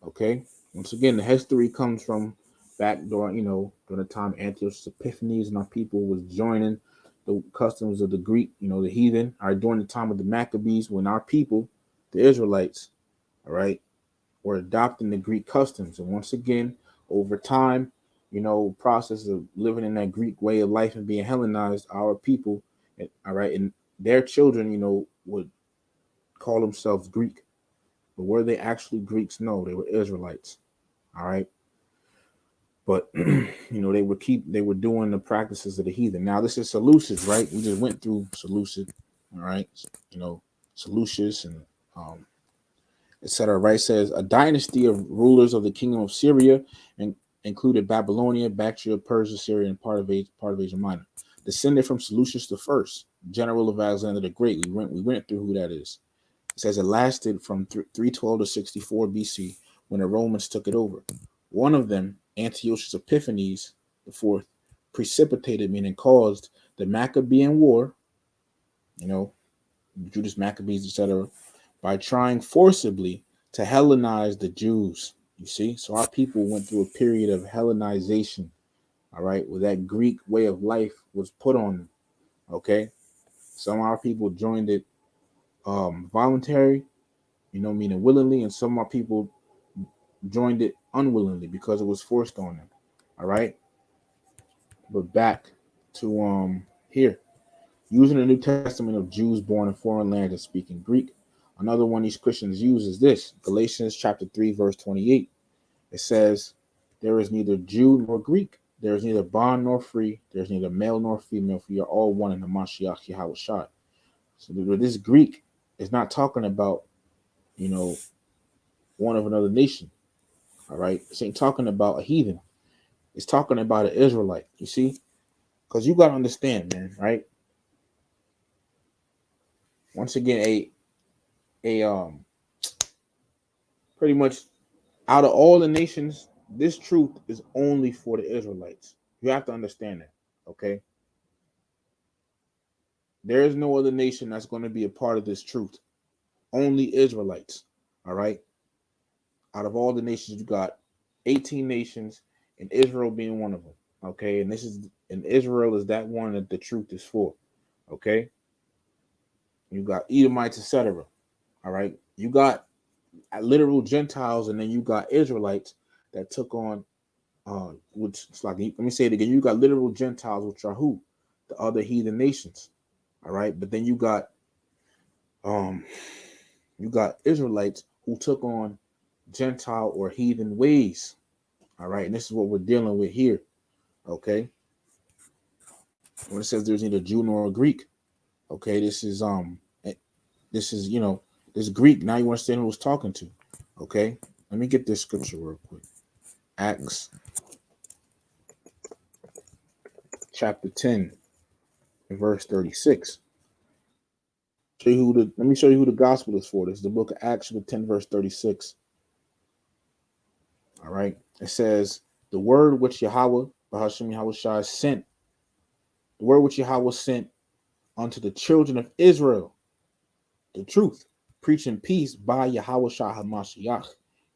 Okay. Once again, the history comes from back during the time Antiochus Epiphanes and our people was joining the customs of the Greek, the heathen. All right, during the time of the Maccabees, when our people, the Israelites, all right, were adopting the Greek customs. And once again, over time, process of living in that Greek way of life and being Hellenized, our people, all right, and their children, would call themselves Greek. But were they actually Greeks? No, they were Israelites. All right. But they were doing the practices of the heathen. Now this is Seleucid, right? We just went through Seleucid, all right. Seleucus and etc. Right? It says a dynasty of rulers of the kingdom of Syria and included Babylonia, Bactria, Persia, Syria, and part of Asia Minor. Descended from Seleucus the First, general of Alexander the Great. We went through who that is. It says it lasted from 312 to 64 BC when the Romans took it over. One of them, Antiochus Epiphanes the Fourth, precipitated, meaning caused, the Maccabean War, Judas Maccabees, etc., by trying forcibly to Hellenize the Jews. You see? So our people went through a period of Hellenization, all right, where that Greek way of life was put on them. Okay. Some of our people joined it voluntary, meaning willingly, and some of our people joined it unwillingly because it was forced on them. All right. But back to here. Using the New Testament of Jews born in foreign lands and speaking Greek. Another one these Christians use is this, Galatians chapter 3, verse 28. It says, there is neither Jew nor Greek. There is neither bond nor free. There is neither male nor female, for you are all one in the Mashiach Yahweh. So this Greek is not talking about, one of another nation. All right. This ain't talking about a heathen. It's talking about an Israelite. You see? Because you got to understand, man, right? Once again, a pretty much out of all the nations, this truth is only for the Israelites. You have to understand that, okay? There is no other nation that's going to be a part of this truth. Only Israelites, all right? Out of all the nations, you got 18 nations, and Israel being one of them, okay? And Israel is that one that the truth is for, okay? You got Edomites, etc. All right, you got literal Gentiles, and then you got Israelites that took on, which it's like, let me say it again. You got literal Gentiles, which are who? The other heathen nations. All right, but then um, you got Israelites who took on Gentile or heathen ways. All right, and this is what we're dealing with here. Okay, when it says there's neither Jew nor a Greek. Okay, this is this Greek. Now you understand who was talking to. Okay, let me get this scripture real quick. Acts chapter 10 and verse 36. Let me show you who the gospel is for. This is the book of Acts, chapter 10, verse 36. All right. It says, the word which Yahweh, Bahashim Yahweh sent, the word which Yahweh sent unto the children of Israel, the truth, preaching peace by Yahweh Shah HaMashiach.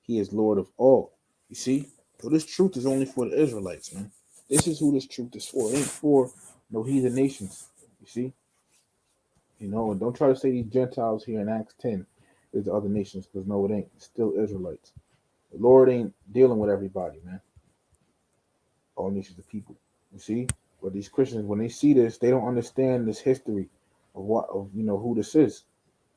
He is Lord of all. You see? So this truth is only for the Israelites, man. This is who this truth is for. It ain't for no heathen nations. You see? And don't try to say these Gentiles here in Acts 10 is the other nations, because no, it ain't. It's still Israelites. The Lord ain't dealing with everybody, man. All nations of people. You see? But these Christians, when they see this, they don't understand this history of who this is.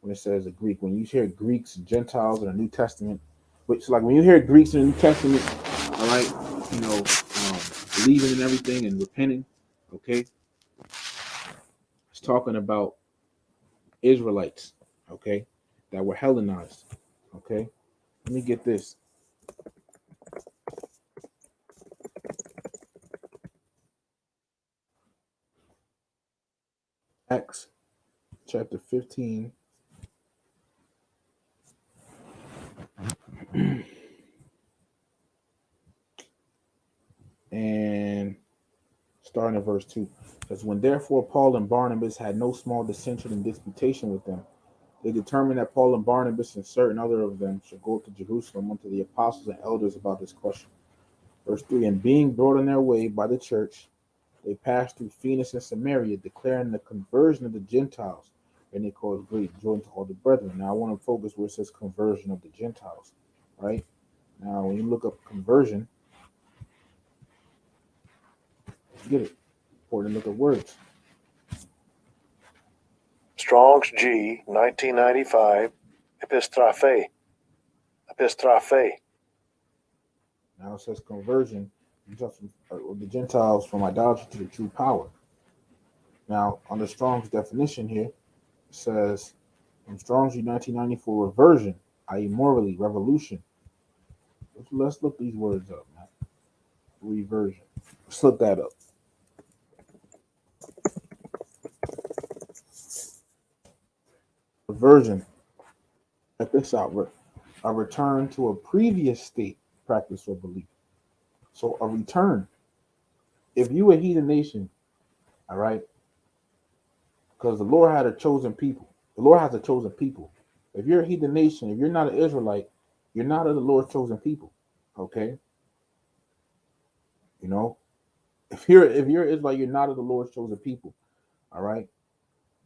When it says a Greek, when you hear Greeks and Gentiles in the New Testament, which like when you hear Greeks in the New Testament, all right, believing in everything and repenting, okay, it's talking about Israelites, okay, that were Hellenized, okay. Let me get this. Acts chapter 15. And starting at verse 2. Says, when therefore Paul and Barnabas had no small dissension and disputation with them, they determined that Paul and Barnabas and certain other of them should go to Jerusalem unto the apostles and elders about this question. Verse 3, and being brought on their way by the church, they passed through Phoenix and Samaria, declaring the conversion of the Gentiles, and they caused great joy to all the brethren. Now I want to focus where it says conversion of the Gentiles, right? Now when you look up conversion, get it. Important to look at words. Strong's G, 1995, epistrophe. Epistrophe. Now it says conversion of the Gentiles from idolatry to the true power. Now, under Strong's definition here, it says from Strong's 1994, reversion, i.e., morally, revolution. Let's look these words up, man. Reversion. Let's look that up. Reversion. Check this out. A return to a previous state, practice, or belief. So a return. If you a heathen nation, all right, because the Lord had a chosen people. The Lord has a chosen people. If you're a heathen nation, if you're not an Israelite, you're not of the Lord's chosen people. Okay? You know, if you're Israelite, you're not of the Lord's chosen people. All right.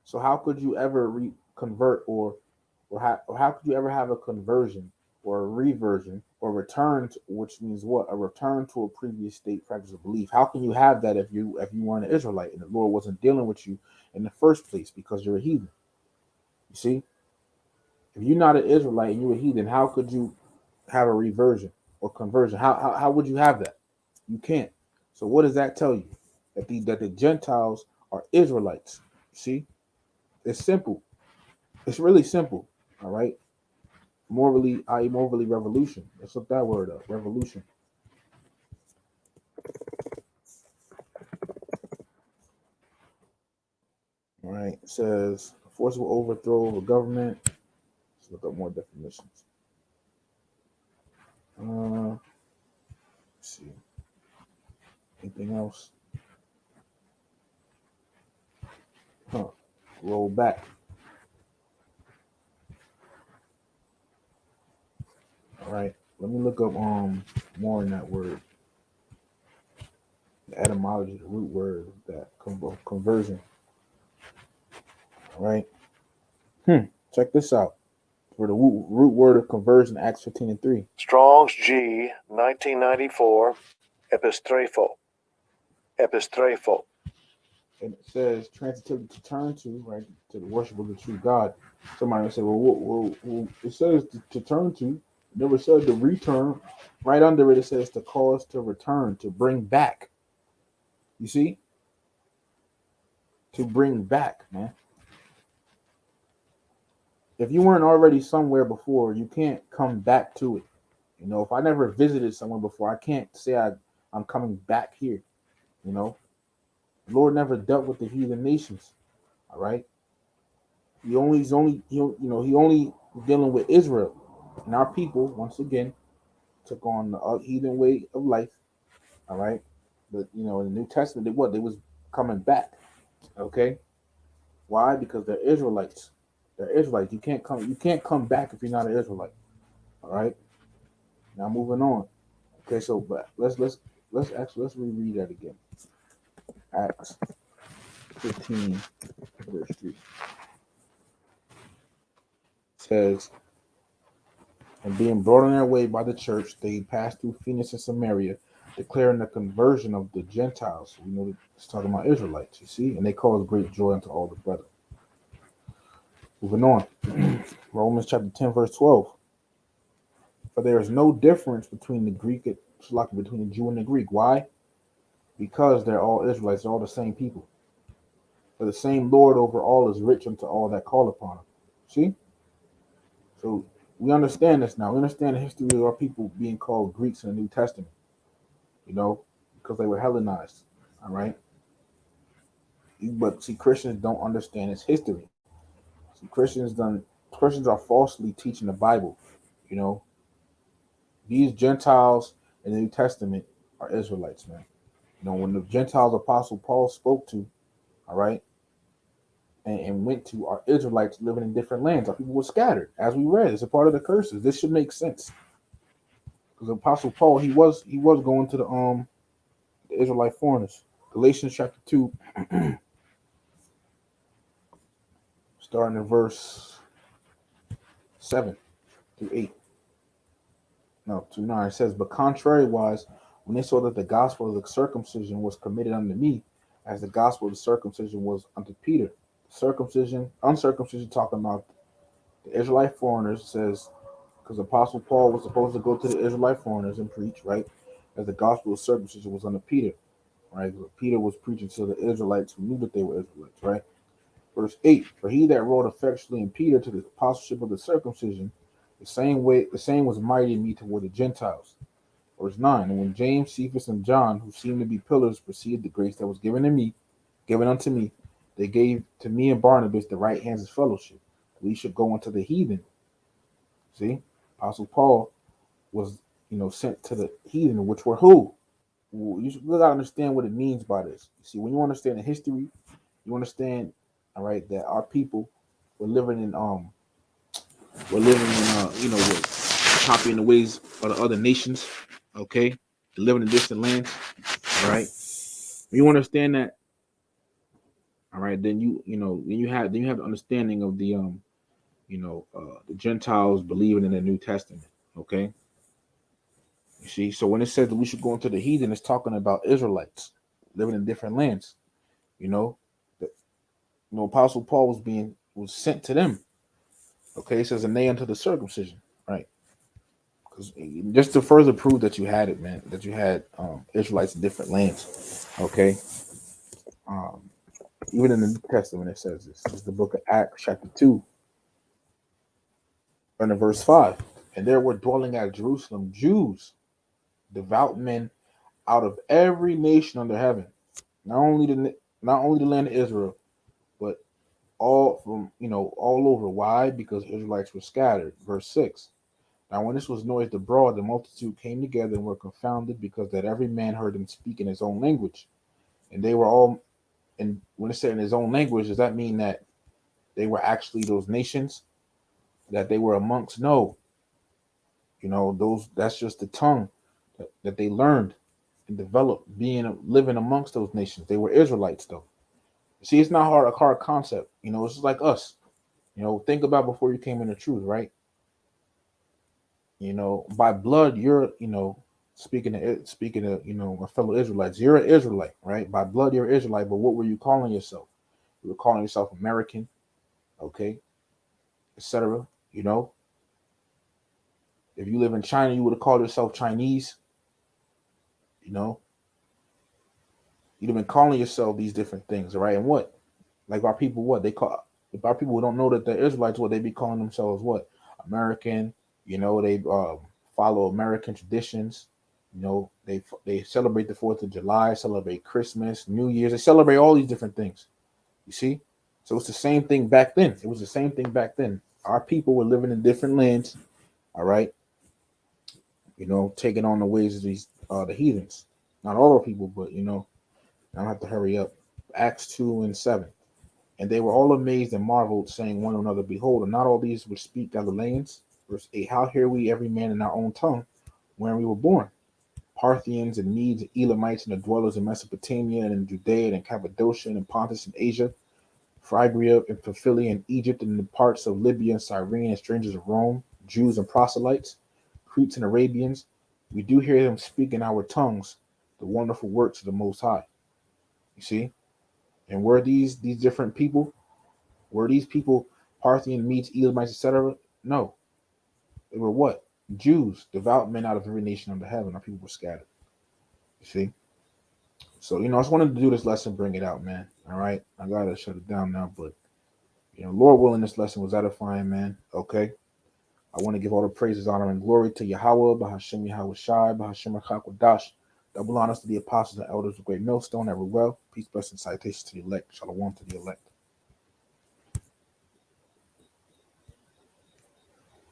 So how could you ever convert or how could you ever have a conversion or a reversion or return to, which means what? A return to a previous state, practice, or belief. How can you have that if you weren't an Israelite and the Lord wasn't dealing with you in the first place because you're a heathen? You see, if you're not an Israelite and you're a heathen, how could you have a reversion or conversion? How would you have that? You can't. So what does that tell you? That the Gentiles are Israelites. See, it's simple. It's really simple. All right. Morally, i.e., morally revolution. Let's look that word up. Revolution. All right. It says forcible overthrow of a government. Let's look up more definitions. Let's see. Anything else? Huh. Roll back. All right. Let me look up more in that word. The etymology, the root word of that conversion. All right. Check this out. For the root word of conversion, Acts 15 and 3. Strong's G, 1994, epistrophe. Epistrophe. And it says transitively to turn to, right, to the worship of the true God. Somebody will say, well, it says to turn to. It never said to return. Right under it, it says to cause to return, to bring back. You see? To bring back, man. If you weren't already somewhere before, you can't come back to it. If I never visited somewhere before, I can't say I'm coming back here. The Lord never dealt with the heathen nations. All right. He only dealing with Israel. And our people, once again, took on the heathen way of life. All right. But in the New Testament, they was coming back. Okay. Why? Because they're Israelites. They're Israelites. You can't come back if you're not an Israelite. All right. Now moving on. Okay, so but let's reread that again. Acts 15 verse 3 says, and being brought on their way by the church, they passed through Phoenix and Samaria, declaring the conversion of the Gentiles. We know it's talking about Israelites, you see, and they caused great joy unto all the brethren. Moving on. Romans chapter 10, verse 12. For there is no difference between the Greek and between the Jew and the Greek. Why? Because they're all Israelites, they're all the same people. For the same Lord over all is rich unto all that call upon him. See? So we understand this now. We understand the history of our people being called Greeks in the New Testament, you know, because they were Hellenized. All right. But see, Christians don't understand its history. See, Christians are falsely teaching the Bible. You know, these Gentiles in the New Testament are Israelites, man. You know, when the Gentiles Apostle Paul spoke to, all right, and went to are Israelites living in different lands. Our people were scattered, as we read. It's a part of the curses. This should make sense. Because Apostle Paul, he was going to the Israelite foreigners. Galatians chapter 2, starting in verse 7 through 8. No, to 9. It says, but contrariwise, when they saw that the gospel of the circumcision was committed unto me, as the gospel of the circumcision was unto Peter. Uncircumcision, talking about the Israelite foreigners, says, because Apostle Paul was supposed to go to the Israelite foreigners and preach, right? As the gospel of circumcision was unto Peter, right? Peter was preaching to the Israelites who knew that they were Israelites, right? Verse 8, for he that wrote effectually in Peter to the apostleship of the circumcision, the same was mighty in me toward the Gentiles. Verse 9, and when James, Cephas, and John, who seemed to be pillars, perceived the grace that was given unto me, they gave to me and Barnabas the right hands of fellowship. We should go unto the heathen. See, Apostle Paul was, sent to the heathen, which were who? Well, you gotta understand what it means by this. You see, when you understand the history, you understand, all right, that our people were living in with copying the ways of the other nations, okay, living in distant lands, all right. When you understand that, all right, then you have the understanding of the Gentiles believing in the New Testament, okay. You see, so when it says that we should go into the heathen, it's talking about Israelites living in different lands. You know, the, Apostle Paul was sent to them. Okay, it says, "And they unto the circumcision," right? Because just to further prove that you had it, man, that you had Israelites in different lands. Okay, um, even in the New Testament, it says this. This is the book of Acts, chapter 2, and in verse 5. And there were dwelling at Jerusalem Jews, devout men out of every nation under heaven. Not only the land of Israel, but all from all over. Why? Because Israelites were scattered. Verse 6. Now when this was noised abroad, the multitude came together and were confounded, because that every man heard them speak in his own language. And they were all, and when it said in his own language, does that mean that they were actually those nations that they were amongst? No. That's just the tongue that they learned and developed being living amongst those nations. They were Israelites though. See, it's not a hard concept. It's just like us. Think about before you came into truth, right? By blood, you're, speaking to my fellow Israelites, you're an Israelite, right? By blood, you're an Israelite. But what were you calling yourself? You were calling yourself American, okay, etc. You know, if you live in China, you would have called yourself Chinese. You know, you'd have been calling yourself these different things, right? And what, like our people, what they call, if our people don't know that they're Israelites, what they be calling themselves, what, American. They follow American traditions. They celebrate the 4th of July, celebrate Christmas, New Year's. They celebrate all these different things. You see, so it's the same thing back then. It was the same thing back then. Our people were living in different lands. All right, taking on the ways of these the heathens. Not all our people, but I don't have to hurry up. Acts 2 and 7. And they were all amazed and marveled, saying one to another, Behold, and not all these which speak Galileans? Verse 8, How hear we every man in our own tongue, where we were born? Parthians and Medes and Elamites and the dwellers in Mesopotamia and in Judea and Cappadocia and in Pontus and Asia, Phrygia and Pamphylia and Egypt and the parts of Libya and Cyrene and strangers of Rome, Jews and proselytes, Cretes and Arabians, we do hear them speak in our tongues the wonderful works of the Most High. You see? And were these different people? Were these people Parthian, Medes, Elamites, etc.? No. They were what? Jews, devout men out of every nation under heaven. Our people were scattered. You see? So, I just wanted to do this lesson, bring it out, man. All right. I gotta shut it down now, but Lord willing, this lesson was edifying, man. Okay. I want to give all the praises, honor, and glory to Yahweh, Bahashem Yahweh Shai, Bahashem Chakwadash. Double honors to the apostles and elders of Great Millstone, ever well. Peace, blessing, citations to the elect. Shalom to the elect.